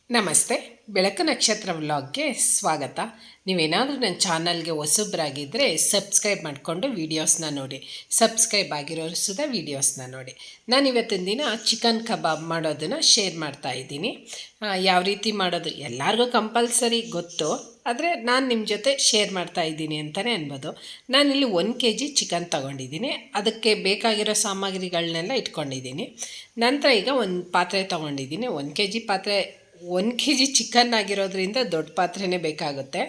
ನಮಸ್ತೆ. ಬೆಳಕು ನಕ್ಷತ್ರ ವ್ಲಾಗ್ಗೆ ಸ್ವಾಗತ. ನೀವೇನಾದರೂ ನನ್ನ ಚಾನಲ್ಗೆ ಹೊಸಬ್ರಾಗಿದ್ದರೆ ಸಬ್ಸ್ಕ್ರೈಬ್ ಮಾಡಿಕೊಂಡು ವೀಡಿಯೋಸ್ನ ನೋಡಿ. ಸಬ್ಸ್ಕ್ರೈಬ್ ಆಗಿರೋರು ಸುದ ವೀಡಿಯೋಸ್ನ ನೋಡಿ. ನಾನು ಇವತ್ತಿನ ದಿನ ಚಿಕನ್ ಕಬಾಬ್ ಮಾಡೋದನ್ನು ಶೇರ್ ಮಾಡ್ತಾ ಇದ್ದೀನಿ. ಯಾವ ರೀತಿ ಮಾಡೋದು ಎಲ್ಲರಿಗೂ ಕಂಪಲ್ಸರಿ ಗೊತ್ತು, ಆದರೆ ನಾನು ನಿಮ್ಮ ಜೊತೆ ಶೇರ್ ಮಾಡ್ತಾ ಇದ್ದೀನಿ ಅಂತಲೇ ಅನ್ಬೋದು. ನಾನಿಲ್ಲಿ 1 kg ಚಿಕನ್ ತೊಗೊಂಡಿದ್ದೀನಿ. ಅದಕ್ಕೆ ಬೇಕಾಗಿರೋ ಸಾಮಗ್ರಿಗಳನ್ನೆಲ್ಲ ಇಟ್ಕೊಂಡಿದ್ದೀನಿ. ನಂತರ ಈಗ ಒಂದು ಪಾತ್ರೆ ತೊಗೊಂಡಿದ್ದೀನಿ. 1 kg ಪಾತ್ರೆ, 1 kg ಚಿಕನ್ ಆಗಿರೋದ್ರಿಂದ ದೊಡ್ಡ ಪಾತ್ರೆನೇ ಬೇಕಾಗುತ್ತೆ.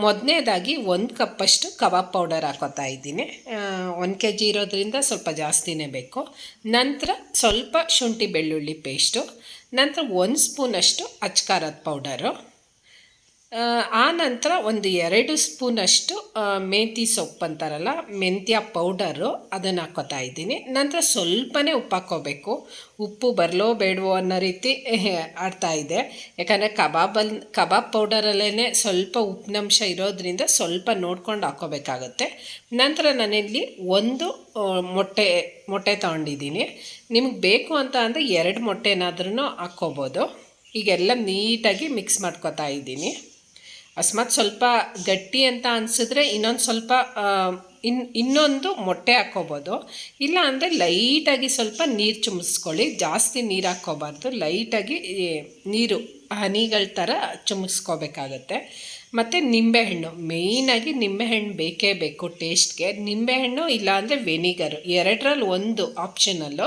ಮೊದಲನೇದಾಗಿ 1 ಕಪ್ಪಷ್ಟು ಕಬಾಬ್ ಪೌಡರ್ ಹಾಕೋತಾ ಇದ್ದೀನಿ. 1 kg ಇರೋದ್ರಿಂದ ಸ್ವಲ್ಪ ಜಾಸ್ತಿನೇ ಬೇಕು. ನಂತರ ಸ್ವಲ್ಪ ಶುಂಠಿ ಬೆಳ್ಳುಳ್ಳಿ ಪೇಸ್ಟು, ನಂತರ 1 ಸ್ಪೂನಷ್ಟು ಅಚ್ಕಾರದ ಪೌಡರು, ಆ ನಂತರ ಒಂದು 2 ಸ್ಪೂನಷ್ಟು ಮೆಂತ್ಯ ಸೊಪ್ಪು ಅಂತಾರಲ್ಲ, ಮೆಂತ್ಯ ಪೌಡರು, ಅದನ್ನು ಹಾಕ್ಕೋತಾ ಇದ್ದೀನಿ. ನಂತರ ಸ್ವಲ್ಪನೇ ಉಪ್ಪು ಹಾಕ್ಕೋಬೇಕು. ಉಪ್ಪು ಬರಲೋ ಬೇಡವೋ ಅನ್ನೋ ರೀತಿ ಆಡ್ತಾಯಿದೆ, ಯಾಕಂದರೆ ಕಬಾಬ್ ಪೌಡರಲ್ಲೇ ಸ್ವಲ್ಪ ಉಪ್ಪಿನಂಶ ಇರೋದ್ರಿಂದ ಸ್ವಲ್ಪ ನೋಡ್ಕೊಂಡು ಹಾಕ್ಕೋಬೇಕಾಗುತ್ತೆ. ನಂತರ ನಾನಿಲ್ಲಿ 1 ಮೊಟ್ಟೆ ತೊಗೊಂಡಿದ್ದೀನಿ. ನಿಮಗೆ ಬೇಕು ಅಂತ ಅಂದರೆ 2 ಮೊಟ್ಟೆನಾದ್ರೂ ಹಾಕ್ಕೋಬೋದು. ಈಗೆಲ್ಲ ನೀಟಾಗಿ ಮಿಕ್ಸ್ ಮಾಡ್ಕೋತಾ ಇದ್ದೀನಿ. ಅಕಸ್ಮಾತ್ ಸ್ವಲ್ಪ ಗಟ್ಟಿ ಅಂತ ಅನಿಸಿದ್ರೆ ಇನ್ನೊಂದು ಸ್ವಲ್ಪ ಇನ್ನೊಂದು ಮೊಟ್ಟೆ ಹಾಕ್ಕೋಬೋದು. ಇಲ್ಲ ಅಂದರೆ ಲೈಟಾಗಿ ಸ್ವಲ್ಪ ನೀರು ಚಿಮ್ಮಿಸ್ಕೊಳ್ಳಿ. ಜಾಸ್ತಿ ನೀರು ಹಾಕ್ಕೋಬಾರ್ದು, ಲೈಟಾಗಿ ನೀರು ಹನಿಗಳ ಥರ ಚಿಮ್ಮಿಸ್ಕೋಬೇಕಾಗತ್ತೆ. ಮತ್ತು ನಿಂಬೆಹಣ್ಣು, ಮೇಯ್ನಾಗಿ ನಿಂಬೆಹಣ್ಣು ಬೇಕೇ ಬೇಕು ಟೇಸ್ಟ್ಗೆ. ನಿಂಬೆಹಣ್ಣು ಇಲ್ಲಾಂದರೆ ವೆನಿಗರು, 2ರಲ್ಲಿ 1 ಆಪ್ಷನಲ್ಲು.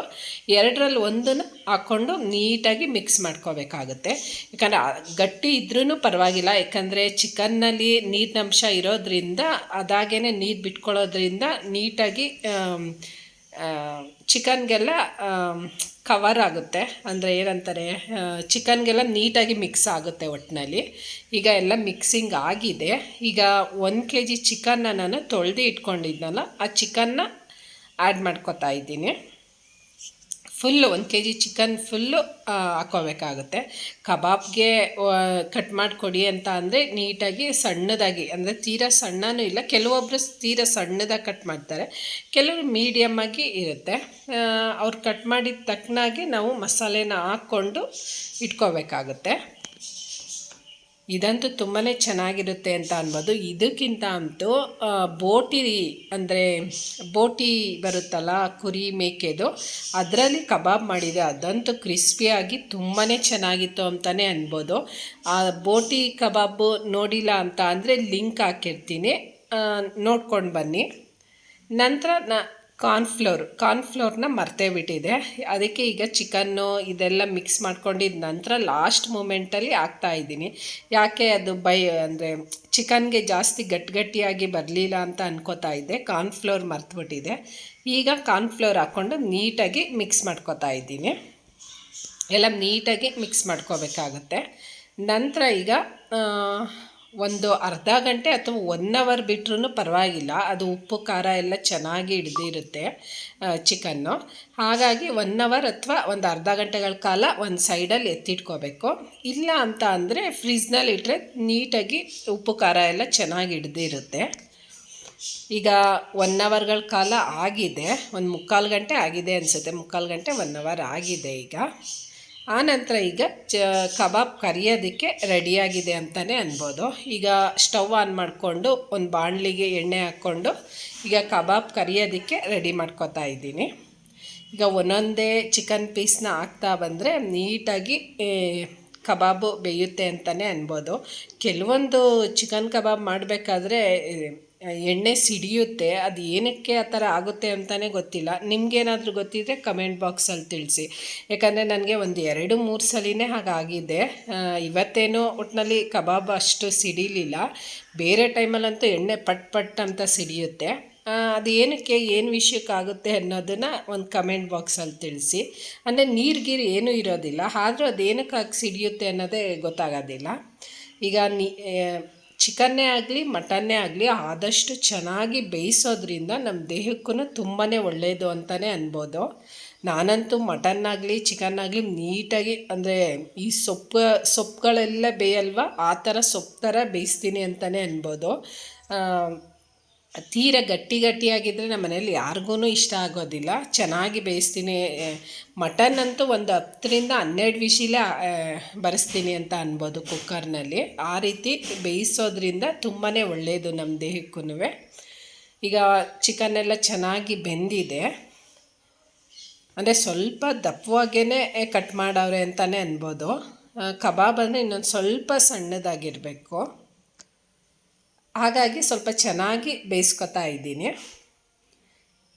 2ರಲ್ಲಿ 1 ಹಾಕ್ಕೊಂಡು ನೀಟಾಗಿ ಮಿಕ್ಸ್ ಮಾಡ್ಕೋಬೇಕಾಗುತ್ತೆ. ಯಾಕಂದರೆ ಗಟ್ಟಿ ಇದ್ರೂ ಪರವಾಗಿಲ್ಲ, ಯಾಕಂದರೆ ಚಿಕನ್ನಲ್ಲಿ ನೀರಿನಂಶ ಇರೋದ್ರಿಂದ ಅದಾಗೇ ನೀರು ಬಿಟ್ಕೊಳ್ಳೋದ್ರಿಂದ ನೀಟಾಗಿ ಚಿಕನ್ಗೆಲ್ಲ ಕವರ್ ಆಗುತ್ತೆ. ಅಂದರೆ ಏನಂತಾರೆ, ಚಿಕನ್ಗೆಲ್ಲ ನೀಟಾಗಿ ಮಿಕ್ಸ್ ಆಗುತ್ತೆ ಒಟ್ಟಿನಲ್ಲಿ. ಈಗ ಎಲ್ಲ ಮಿಕ್ಸಿಂಗ್ ಆಗಿದೆ. ಈಗ 1 kg ಚಿಕನ್ನ ನಾನು ತೊಳೆದು ಇಟ್ಕೊಂಡಿದ್ನಲ್ಲ, ಆ ಚಿಕನ್ನ ಆ್ಯಡ್ ಮಾಡ್ಕೊತಾ ಇದ್ದೀನಿ. ಫುಲ್ಲು 1 kg ಚಿಕನ್ ಫುಲ್ಲು ಹಾಕ್ಕೋಬೇಕಾಗುತ್ತೆ. ಕಬಾಬ್ಗೆ ಕಟ್ ಮಾಡಿಕೊಡಿ ಅಂತ ಅಂದರೆ ನೀಟಾಗಿ ಸಣ್ಣದಾಗಿ, ಅಂದರೆ ತೀರಾ ಸಣ್ಣನೂ ಇಲ್ಲ, ಕೆಲವೊಬ್ಬರು ತೀರಾ ಸಣ್ಣದಾಗಿ ಕಟ್ ಮಾಡ್ತಾರೆ, ಕೆಲವರು ಮೀಡಿಯಮ್ಮಾಗಿ ಇರುತ್ತೆ. ಅವ್ರು ಕಟ್ ಮಾಡಿದ ತಕ್ಕನಾಗಿ ನಾವು ಮಸಾಲೆನ ಹಾಕ್ಕೊಂಡು ಇಟ್ಕೋಬೇಕಾಗುತ್ತೆ. ಇದಂತೂ ತುಂಬಾ ಚೆನ್ನಾಗಿರುತ್ತೆ ಅಂತ ಅನ್ಬೋದು. ಇದಕ್ಕಿಂತ ಅಂತೂ ಬೋಟಿ ಬರುತ್ತಲ್ಲ, ಕುರಿ ಮೇಕೆದು, ಅದರಲ್ಲಿ ಕಬಾಬ್ ಮಾಡಿದೆ, ಅದಂತೂ ಕ್ರಿಸ್ಪಿಯಾಗಿ ತುಂಬಾ ಚೆನ್ನಾಗಿತ್ತು ಅಂತಲೇ ಅನ್ಬೋದು. ಆ ಬೋಟಿ ಕಬಾಬು ನೋಡಿಲ್ಲ ಅಂತ ಅಂದರೆ ಲಿಂಕ್ ಹಾಕಿರ್ತೀನಿ, ನೋಡ್ಕೊಂಡು ಬನ್ನಿ. ನಂತರ ಕಾರ್ನ್ಫ್ಲೋರ್ನ ಮರ್ತೇ ಬಿಟ್ಟಿದೆ. ಅದಕ್ಕೆ ಈಗ ಚಿಕನ್ನು ಇದೆಲ್ಲ ಮಿಕ್ಸ್ ಮಾಡ್ಕೊಂಡಿದ್ದ ನಂತರ ಲಾಸ್ಟ್ ಮೂಮೆಂಟಲ್ಲಿ ಹಾಕ್ತಾಯಿದ್ದೀನಿ. ಯಾಕೆ ಅದು ಅಂದರೆ ಚಿಕನ್ಗೆ ಜಾಸ್ತಿ ಗಟ್ಟಿಯಾಗಿ ಬರಲಿಲ್ಲ ಅಂತ ಅನ್ಕೋತಾ ಇದ್ದೆ, ಕಾರ್ನ್ಫ್ಲೋರ್ ಮರ್ತುಬಿಟ್ಟಿದೆ. ಈಗ ಕಾರ್ನ್ಫ್ಲೋರ್ ಹಾಕ್ಕೊಂಡು ನೀಟಾಗಿ ಮಿಕ್ಸ್ ಮಾಡ್ಕೋತಾ ಇದ್ದೀನಿ. ಎಲ್ಲ ನೀಟಾಗಿ ಮಿಕ್ಸ್ ಮಾಡ್ಕೋಬೇಕಾಗುತ್ತೆ. ನಂತರ ಈಗ ಒಂದು ಅರ್ಧ ಗಂಟೆ ಅಥವಾ 1 hour ಬಿಟ್ರೂ ಪರವಾಗಿಲ್ಲ, ಅದು ಉಪ್ಪು ಖಾರ ಎಲ್ಲ ಚೆನ್ನಾಗಿ ಹಿಡ್ದಿರುತ್ತೆ ಚಿಕನ್ನು. ಹಾಗಾಗಿ 1 hour ಅಥವಾ ಒಂದು ಅರ್ಧ ಗಂಟೆಗಳ ಕಾಲ ಒಂದು ಸೈಡಲ್ಲಿ ಎತ್ತಿಟ್ಕೋಬೇಕು. ಇಲ್ಲ ಅಂತ ಅಂದರೆ ಫ್ರಿಜ್ನಲ್ಲಿ ಇಟ್ಟರೆ ನೀಟಾಗಿ ಉಪ್ಪು ಖಾರ ಎಲ್ಲ ಚೆನ್ನಾಗಿ ಹಿಡ್ದಿರುತ್ತೆ. ಈಗ 1 hourಗಳ ಕಾಲ ಆಗಿದೆ, ಒಂದು 3/4 ಗಂಟೆ ಆಗಿದೆ ಅನಿಸುತ್ತೆ, 3/4 ಗಂಟೆ 1 hour ಆಗಿದೆ ಈಗ. ಆನಂತರ ಈಗ ಕಬಾಬ್ ಕರಿಯೋದಕ್ಕೆ ರೆಡಿಯಾಗಿದೆ ಅಂತಲೇ ಅನ್ಬೋದು. ಈಗ ಸ್ಟವ್ ಆನ್ ಮಾಡಿಕೊಂಡು ಒಂದು ಬಾಣಲಿಗೆ ಎಣ್ಣೆ ಹಾಕ್ಕೊಂಡು ಈಗ ಕಬಾಬ್ ಕರಿಯೋದಕ್ಕೆ ರೆಡಿ ಮಾಡ್ಕೋತಾ ಇದ್ದೀನಿ. ಈಗ ಒಂದೊಂದೇ ಚಿಕನ್ ಪೀಸ್ನ ಹಾಕ್ತಾ ಬಂದರೆ ನೀಟಾಗಿ ಕಬಾಬು ಬೇಯುತ್ತೆ ಅಂತಲೇ ಅನ್ಬೋದು. ಕೆಲವೊಂದು ಚಿಕನ್ ಕಬಾಬ್ ಮಾಡಬೇಕಾದ್ರೆ ಎಣ್ಣೆ ಸಿಡಿಯುತ್ತೆ, ಅದು ಏನಕ್ಕೆ ಆ ಥರ ಆಗುತ್ತೆ ಅಂತಲೇ ಗೊತ್ತಿಲ್ಲ. ನಿಮಗೇನಾದರೂ ಗೊತ್ತಿದ್ದರೆ ಕಮೆಂಟ್ ಬಾಕ್ಸಲ್ಲಿ ತಿಳಿಸಿ. ಯಾಕಂದರೆ ನನಗೆ ಒಂದು 2-3 ಸಲಿನೇ ಹಾಗಾಗಿದೆ. ಇವತ್ತೇನೋ ಒಟ್ಟಿನಲ್ಲಿ ಕಬಾಬ್ ಅಷ್ಟು ಸಿಡಿಲಿಲ್ಲ, ಬೇರೆ ಟೈಮಲ್ಲಂತೂ ಎಣ್ಣೆ ಪಟ್ ಅಂತ ಸಿಡಿಯುತ್ತೆ. ಅದು ಏನಕ್ಕೆ, ಏನು ವಿಷಯಕ್ಕಾಗುತ್ತೆ ಅನ್ನೋದನ್ನು ಒಂದು ಕಮೆಂಟ್ ಬಾಕ್ಸಲ್ಲಿ ತಿಳಿಸಿ. ಅಂದರೆ ನೀರು ಏನೂ ಇರೋದಿಲ್ಲ, ಆದರೂ ಅದೇನಕ್ಕಾಗಿ ಸಿಡಿಯುತ್ತೆ ಅನ್ನೋದೇ ಗೊತ್ತಾಗೋದಿಲ್ಲ. ಈಗ ಚಿಕನ್ನೇ ಆಗಲಿ ಮಟನ್ನೇ ಆಗಲಿ ಆದಷ್ಟು ಚೆನ್ನಾಗಿ ಬೇಯಿಸೋದ್ರಿಂದ ನಮ್ಮ ದೇಹಕ್ಕೂ ತುಂಬಾ ಒಳ್ಳೆಯದು ಅಂತಲೇ ಅನ್ಬೋದು. ನಾನಂತೂ ಮಟನ್ನಾಗಲಿ ಚಿಕನ್ನಾಗಲಿ ನೀಟಾಗಿ, ಅಂದರೆ ಈ ಸೊಪ್ಪುಗಳೆಲ್ಲ ಬೇಯಲ್ವ, ಆ ಥರ ಸೊಪ್ಪು ಥರ ಬೇಯಿಸ್ತೀನಿ ಅಂತಲೇ ಅನ್ಬೋದು. ತೀರ ಗಟ್ಟಿಯಾಗಿದ್ದರೆ ನಮ್ಮ ಮನೇಲಿ ಯಾರಿಗೂ ಇಷ್ಟ ಆಗೋದಿಲ್ಲ. ಚೆನ್ನಾಗಿ ಬೇಯಿಸ್ತೀನಿ. ಮಟನ್ ಅಂತೂ ಒಂದು 10-12 ವಿಶಿಲ ಬರೆಸ್ತೀನಿ ಅಂತ ಅನ್ಬೋದು ಕುಕ್ಕರ್ನಲ್ಲಿ. ಆ ರೀತಿ ಬೇಯಿಸೋದ್ರಿಂದ ತುಂಬಾ ಒಳ್ಳೆಯದು ನಮ್ಮ ದೇಹಕ್ಕೂ. ಈಗ ಚಿಕನ್ನೆಲ್ಲ ಚೆನ್ನಾಗಿ ಬೆಂದಿದೆ, ಅಂದರೆ ಸ್ವಲ್ಪ ದಪ್ಪವಾಗೇ ಕಟ್ ಮಾಡವ್ರೆ ಅಂತಲೇ ಅನ್ಬೋದು. ಕಬಾಬ್ ಅಂದರೆ ಇನ್ನೊಂದು ಸ್ವಲ್ಪ ಸಣ್ಣದಾಗಿರಬೇಕು. ಹಾಗಾಗಿ ಸ್ವಲ್ಪ ಚೆನ್ನಾಗಿ ಬೇಯಿಸ್ಕೊತಾ ಇದ್ದೀನಿ.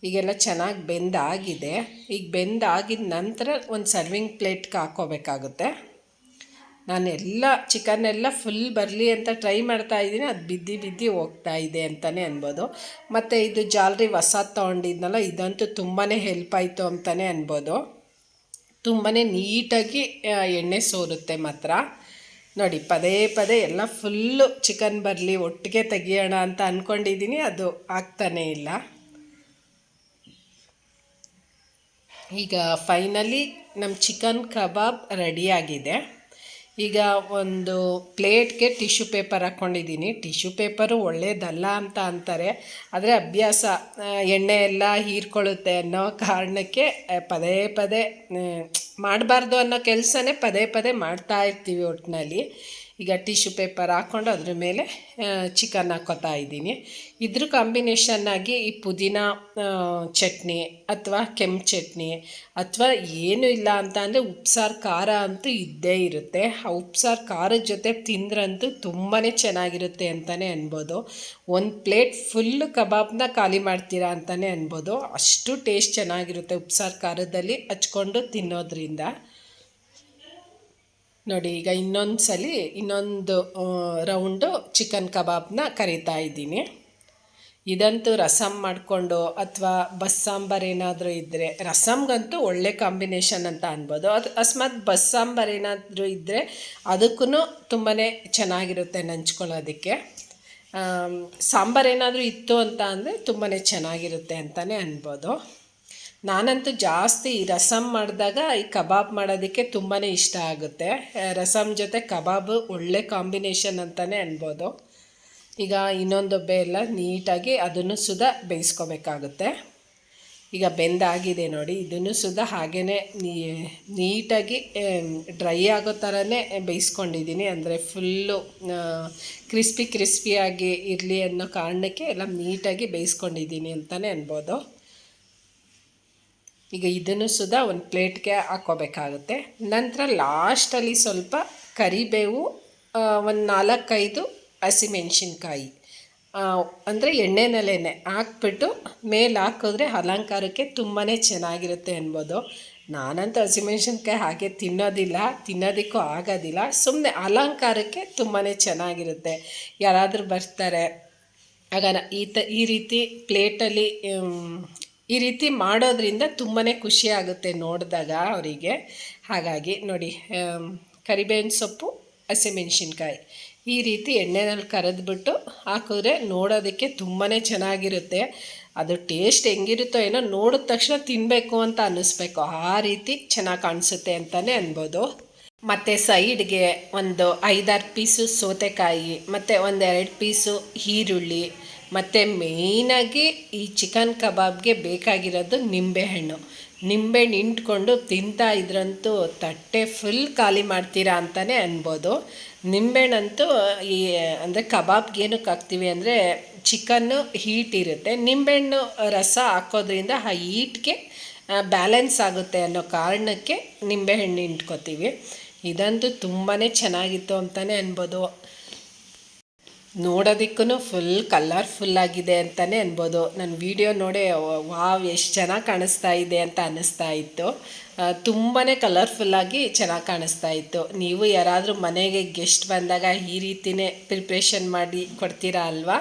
ಈಗೆಲ್ಲ ಚೆನ್ನಾಗಿ ಬೆಂದಾಗಿದೆ. ಈಗ ಬೆಂದಾಗಿದ ನಂತರ ಒಂದು ಸರ್ವಿಂಗ್ ಪ್ಲೇಟ್ಗೆ ಹಾಕ್ಕೋಬೇಕಾಗುತ್ತೆ. ನಾನೆಲ್ಲ ಚಿಕನ್ನೆಲ್ಲ ಫುಲ್ ಬರಲಿ ಅಂತ ಟ್ರೈ ಮಾಡ್ತಾಯಿದ್ದೀನಿ. ಅದು ಬಿದ್ದು ಹೋಗ್ತಾ ಇದೆ ಅಂತಲೇ ಅನ್ಬೋದು. ಮತ್ತು ಇದು ಜಾಲರಿ ಹೊಸದು ತೊಗೊಂಡಿದ್ನಲ್ಲ, ಇದಂತೂ ತುಂಬಾ ಹೆಲ್ಪ್ ಆಯಿತು ಅಂತಲೇ ಅನ್ಬೋದು. ತುಂಬಾ ನೀಟಾಗಿ ಎಣ್ಣೆ ಸೋರುತ್ತೆ ಮಾತ್ರ. ನೋಡಿ, ಪದೇ ಎಲ್ಲ ಫುಲ್ಲು ಚಿಕನ್ ಬರಲಿ, ಒಟ್ಟಿಗೆ ತೆಗಿಯೋಣ ಅಂತ ಅಂದ್ಕೊಂಡಿದ್ದೀನಿ. ಅದು ಆಗ್ತಾನೇ ಇಲ್ಲ. ಈಗ ಫೈನಲಿ ನಮ್ಮ ಚಿಕನ್ ಕಬಾಬ್ ರೆಡಿಯಾಗಿದೆ. ಈಗ ಒಂದು ಪ್ಲೇಟ್ಗೆ ಟಿಶ್ಯೂ ಪೇಪರ್ ಹಾಕ್ಕೊಂಡಿದ್ದೀನಿ. ಟಿಶ್ಯೂ ಪೇಪರು ಒಳ್ಳೆಯದಲ್ಲ ಅಂತ ಅಂತಾರೆ, ಆದರೆ ಅಭ್ಯಾಸ, ಎಣ್ಣೆ ಎಲ್ಲ ಹೀರ್ಕೊಳ್ಳುತ್ತೆ ಅನ್ನೋ ಕಾರಣಕ್ಕೆ ಪದೇ ಮಾಡಬಾರ್ದು ಅನ್ನೋ ಕೆಲಸನೇ ಪದೇ ಮಾಡ್ತಾ ಇರ್ತೀವಿ ಒಟ್ಟಿನಲ್ಲಿ. ಈಗ ಟಿಶ್ಯೂ ಪೇಪರ್ ಹಾಕ್ಕೊಂಡು ಅದ್ರ ಮೇಲೆ ಚಿಕನ್ ಹಾಕ್ಕೋತಾ ಇದ್ದೀನಿ. ಇದ್ರ ಕಾಂಬಿನೇಷನ್ನಾಗಿ ಈ ಪುದೀನ ಚಟ್ನಿ ಅಥವಾ ಕೆಂಪು ಚಟ್ನಿ ಅಥವಾ ಏನೂ ಇಲ್ಲ ಅಂತ ಅಂದರೆ ಉಪ್ಸಾರು ಖಾರ ಅಂತೂ ಇದ್ದೇ ಇರುತ್ತೆ. ಆ ಉಪ್ಸಾರು ಖಾರದ ಜೊತೆ ತಿಂದ್ರಂತೂ ತುಂಬಾ ಚೆನ್ನಾಗಿರುತ್ತೆ ಅಂತಲೇ ಅನ್ಬೋದು. ಒಂದು ಪ್ಲೇಟ್ ಫುಲ್ಲು ಕಬಾಬ್ನ ಖಾಲಿ ಮಾಡ್ತೀರಾ ಅಂತಲೇ ಅನ್ಬೋದು. ಅಷ್ಟು ಟೇಸ್ಟ್ ಚೆನ್ನಾಗಿರುತ್ತೆ ಉಪ್ಸಾರು ಖಾರದಲ್ಲಿ ಹಚ್ಕೊಂಡು ತಿನ್ನೋದ್ರಿಂದ. ನೋಡಿ, ಈಗ ಇನ್ನೊಂದು ರೌಂಡು ಚಿಕನ್ ಕಬಾಬ್ನ ಕರಿತಾ ಇದ್ದೀನಿ. ಇದಂತೂ ರಸಮ್ ಮಾಡಿಕೊಂಡು ಅಥವಾ ಬಸ್ಸಾಂಬಾರು ಏನಾದರೂ ಇದ್ದರೆ, ರಸಮ್ಗಂತೂ ಒಳ್ಳೆ ಕಾಂಬಿನೇಷನ್ ಅಂತ ಅನ್ಬೋದು. ಅದು ಅಕಸ್ಮಾತ್ ಬಸ್ಸಾಂಬಾರು ಏನಾದರೂ ಇದ್ದರೆ ಅದಕ್ಕೂ ತುಂಬಾ ಚೆನ್ನಾಗಿರುತ್ತೆ ನಂಚ್ಕೊಳ್ಳೋದಕ್ಕೆ. ಸಾಂಬಾರು ಏನಾದರೂ ಇತ್ತು ಅಂತ ಅಂದರೆ ತುಂಬಾ ಚೆನ್ನಾಗಿರುತ್ತೆ ಅಂತಲೇ ಅನ್ಬೋದು. ನಾನಂತೂ ಜಾಸ್ತಿ ಈ ರಸಮ್ ಮಾಡಿದಾಗ ಈ ಕಬಾಬ್ ಮಾಡೋದಕ್ಕೆ ತುಂಬಾ ಇಷ್ಟ ಆಗುತ್ತೆ. ರಸಮ್ ಜೊತೆ ಕಬಾಬು ಒಳ್ಳೆ ಕಾಂಬಿನೇಷನ್ ಅಂತಲೇ ಅನ್ಬೋದು. ಈಗ ಇನ್ನೊಂದು ಡಬ್ಬೆ ಎಲ್ಲ ನೀಟಾಗಿ ಅದನ್ನು ಸುದ ಬೇಯಿಸ್ಕೋಬೇಕಾಗುತ್ತೆ. ಈಗ ಬೆಂದಾಗಿದೆ ನೋಡಿ, ಇದನ್ನು ಸುದ ಹಾಗೇ ನೀಟಾಗಿ ಡ್ರೈ ಆಗೋ ಥರನೇ ಬೇಯಿಸ್ಕೊಂಡಿದ್ದೀನಿ. ಅಂದರೆ ಫುಲ್ಲು ಕ್ರಿಸ್ಪಿಯಾಗಿ ಇರಲಿ ಅನ್ನೋ ಕಾರಣಕ್ಕೆ ಎಲ್ಲ ನೀಟಾಗಿ ಬೇಯಿಸ್ಕೊಂಡಿದ್ದೀನಿ ಅಂತಲೇ ಅನ್ಬೋದು. ಈಗ ಇದನ್ನು ಸುದ ಒಂದು ಪ್ಲೇಟ್ಗೆ ಹಾಕ್ಕೋಬೇಕಾಗುತ್ತೆ. ನಂತರ ಲಾಸ್ಟಲ್ಲಿ ಸ್ವಲ್ಪ ಕರಿಬೇವು, ಒಂದು 4-5 ಹಸಿಮೆಣ್ಸಿನ್ಕಾಯಿ, ಅಂದರೆ ಎಣ್ಣೆನಲ್ಲೇ ಹಾಕ್ಬಿಟ್ಟು ಮೇಲೆ ಹಾಕಿದ್ರೆ ಅಲಂಕಾರಕ್ಕೆ ತುಂಬಾ ಚೆನ್ನಾಗಿರುತ್ತೆ ಅನ್ಬೋದು. ನಾನಂತೂ ಹಸಿಮೆಣ್ಸಿನ್ಕಾಯಿ ಹಾಗೆ ತಿನ್ನೋದಕ್ಕೂ ಆಗೋದಿಲ್ಲ. ಸುಮ್ಮನೆ ಅಲಂಕಾರಕ್ಕೆ ತುಂಬಾ ಚೆನ್ನಾಗಿರುತ್ತೆ. ಯಾರಾದರೂ ಬರ್ತಾರೆ ಆಗ ಈ ರೀತಿ ಪ್ಲೇಟಲ್ಲಿ ಈ ರೀತಿ ಮಾಡೋದ್ರಿಂದ ತುಂಬಾ ಖುಷಿಯಾಗುತ್ತೆ ನೋಡಿದಾಗ ಅವರಿಗೆ. ಹಾಗಾಗಿ ನೋಡಿ, ಕರಿಬೇವಿನ ಸೊಪ್ಪು, ಹಸಿಮೆಣ್ಸಿನ್ಕಾಯಿ ಈ ರೀತಿ ಎಣ್ಣೆನಲ್ಲಿ ಕರೆದ್ಬಿಟ್ಟು ಹಾಕಿದ್ರೆ ನೋಡೋದಕ್ಕೆ ತುಂಬಾ ಚೆನ್ನಾಗಿರುತ್ತೆ. ಅದು ಟೇಸ್ಟ್ ಹೆಂಗಿರುತ್ತೋ ಏನೋ, ನೋಡಿದ ತಕ್ಷಣ ತಿನ್ನಬೇಕು ಅಂತ ಅನ್ನಿಸ್ಬೇಕು, ಆ ರೀತಿ ಚೆನ್ನಾಗಿ ಕಾಣಿಸುತ್ತೆ ಅಂತಲೇ ಅನ್ಬೋದು. ಮತ್ತು ಸೈಡ್ಗೆ ಒಂದು 5-6 ಪೀಸು ಸೌತೆಕಾಯಿ ಮತ್ತು 1-2 ಪೀಸು ಈರುಳ್ಳಿ, ಮತ್ತು ಮೇಯ್ನಾಗಿ ಈ ಚಿಕನ್ ಕಬಾಬ್ಗೆ ಬೇಕಾಗಿರೋದು ನಿಂಬೆಹಣ್ಣು ಹಿಂಡ್ಕೊಂಡು ತಿಂತಾ ಇದ್ರಂತೂ ತಟ್ಟೆ ಫುಲ್ ಖಾಲಿ ಮಾಡ್ತೀರಾ ಅಂತಲೇ ಅನ್ಬೋದು. ನಿಂಬೆಹಣ್ಣಂತೂ ಅಂದರೆ ಕಬಾಬ್ಗೆ ಏನಕ್ಕೆ ಹಾಕ್ತೀವಿ ಅಂದರೆ ಚಿಕನ್ನು ಹೀಟ್ ಇರುತ್ತೆ, ನಿಂಬೆಹಣ್ಣು ರಸ ಹಾಕೋದ್ರಿಂದ ಆ ಹೀಟ್ಗೆ ಬ್ಯಾಲೆನ್ಸ್ ಆಗುತ್ತೆ ಅನ್ನೋ ಕಾರಣಕ್ಕೆ ನಿಂಬೆಹಣ್ಣು ಹಿಂಡ್ಕೊತೀವಿ. ಇದಂತೂ ತುಂಬಾ ಚೆನ್ನಾಗಿತ್ತು ಅಂತಲೇ ಅನ್ಬೋದು. ನೋಡೋದಕ್ಕೂ ಫುಲ್ ಕಲರ್ಫುಲ್ಲಾಗಿದೆ ಅಂತಲೇ ಅನ್ಬೋದು. ನನ್ನ ವಿಡಿಯೋ ನೋಡಿ ವಾವ್ ಎಷ್ಟು ಚೆನ್ನಾಗಿ ಕಾಣಿಸ್ತಾ ಇದೆ ಅಂತ ಅನ್ನಿಸ್ತಾ ಇತ್ತು. ತುಂಬಾ ಕಲರ್ಫುಲ್ಲಾಗಿ ಚೆನ್ನಾಗಿ ಕಾಣಿಸ್ತಾ ಇತ್ತು. ನೀವು ಯಾರಾದರೂ ಮನೆಗೆ ಗೆಸ್ಟ್ ಬಂದಾಗ ಈ ರೀತಿಯೇ ಪ್ರಿಪ್ರೇಷನ್ ಮಾಡಿ ಕೊಡ್ತೀರಾ ಅಲ್ವಾ?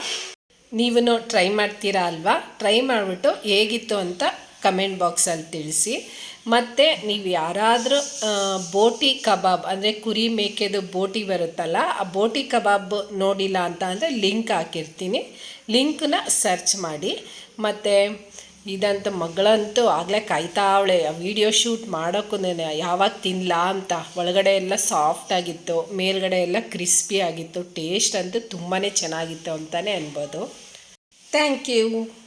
ನೀವು ಟ್ರೈ ಮಾಡ್ತೀರಾ ಅಲ್ವಾ? ಟ್ರೈ ಮಾಡಿಬಿಟ್ಟು ಹೇಗಿತ್ತು ಅಂತ ಕಮೆಂಟ್ ಬಾಕ್ಸಲ್ಲಿ ತಿಳಿಸಿ. ಮತ್ತು ನೀವು ಯಾರಾದರೂ ಬೋಟಿ ಕಬಾಬ್ ಅಂದರೆ ಕುರಿ ಮೇಕೆದು ಬೋಟಿ ಬರುತ್ತಲ್ಲ, ಆ ಬೋಟಿ ಕಬಾಬ್ ನೋಡಿಲ್ಲ ಅಂತ ಅಂದರೆ ಲಿಂಕ್ ಹಾಕಿರ್ತೀನಿ, ಲಿಂಕನ್ನ ಸರ್ಚ್ ಮಾಡಿ. ಮತ್ತು ಇದಂತೂ ಮಗಳಂತೂ ಆಗಲೇ ಕಾಯ್ತಾವಳೆ ವಿಡಿಯೋ ಶೂಟ್ ಮಾಡೋಕ್ಕೂ ಯಾವಾಗ ತಿನ್ನಲಾ ಅಂತ. ಒಳಗಡೆ ಎಲ್ಲ ಸಾಫ್ಟಾಗಿತ್ತು, ಮೇಲ್ಗಡೆ ಎಲ್ಲ ಕ್ರಿಸ್ಪಿ ಆಗಿತ್ತು. ಟೇಸ್ಟ್ ಅಂತೂ ತುಂಬಾ ಚೆನ್ನಾಗಿತ್ತು ಅಂತಲೇ ಅನ್ಬೋದು. Thank you.